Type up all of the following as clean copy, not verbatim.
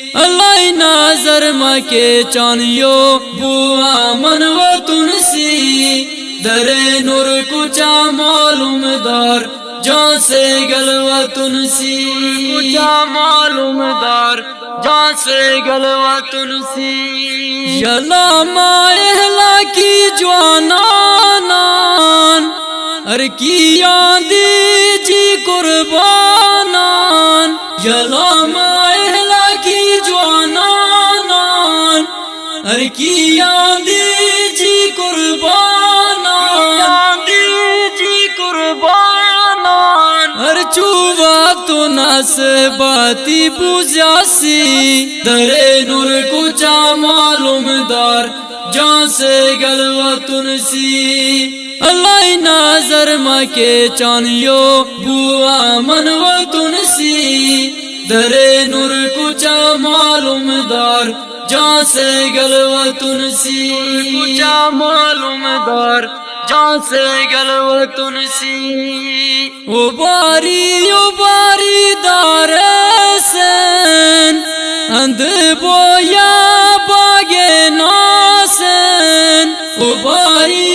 اللہ ناظر مکے چانیو بوا من و تنسی در نور کچا معلوم دار جان سے گلوا تنسی کچا معلوم دار جان سے گلوا تنسی یلا ما اہلا کی جوانان ہر کی یادی جی قربانان یلا ما اہلا کی جوانان ہر کی یادی جی قربانان جی قربانان ہر چوبا تو ناس باتی بوزیاسی در نور کچا معلوم دار جان سے گلوا تنسی اللہ ناظر مکے چانیو بوا من و تنسی در نور کچا معلوم دار جان سے گلوا تنسی کچا معلوم دار جان سے گلوا تنسی او باری دار سن اند بویا باگے ناسن او باری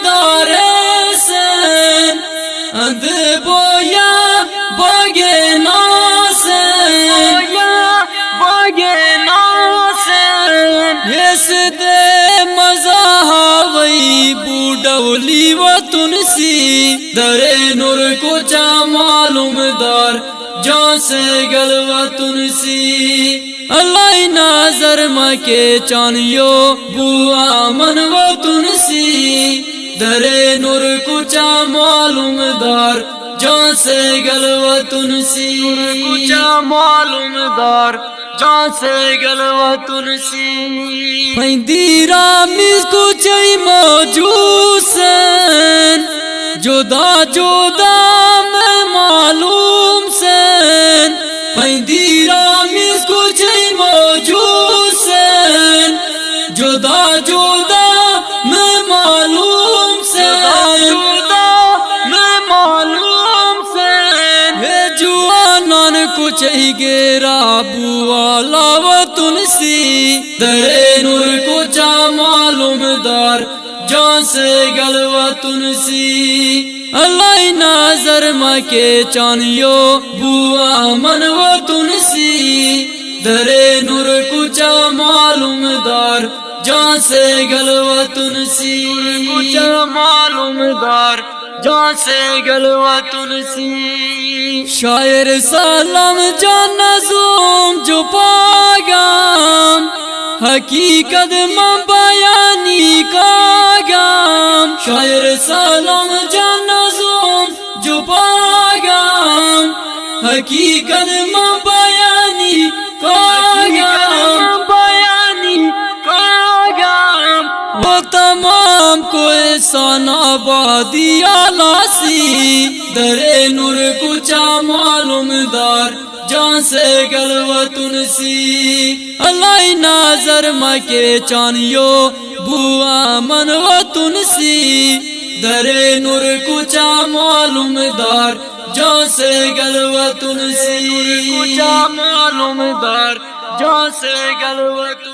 دار سن اند بویا باگے ناسن باگے ناسن یس دے مزاہوئی بوڈولی و تنسی در نور کچا معلوم دار جان سے گلوا تنسی اللہ ناظر مکے چانیو بوا من و تنسی در نور کچا معلوم دار جان سے گلوا تنسی کچا معلوم دار جان سے گلوا تنسی پیندیرا میز کچھئی موجوسن جدا میں معلوم سن پیندیرا میز کچھئی موجوسن جدا میں معلوم سن میں معلوم سن ہے جوانان کچھئی گیرا بوالا و تنسی در نور کچا معلوم دار جان سے گلوا تنسی اللہ ناظر مکے چانیو بوا من و تنسی در نور کچا معلوم دار جان سے گلوا تنسی کچا معلوم دار جان سے گلوا تنسی شاعر سلام جان نظوم جو پاگام حقیقت میں بیانی کاگام شاعر سلام جان نظوم جو پاگام حقیقت میں بیانی کاگام وہ تمام کو احسان آبادی آلاسی در نور کچا معلوم دار جان سے گلوا تنسی اللہ ناظر مکے چانیو بوا من و تنسی در نور کچا معلوم دار جان سے گلوا تنسی کچا معلوم دار جان سے گلوا تنسی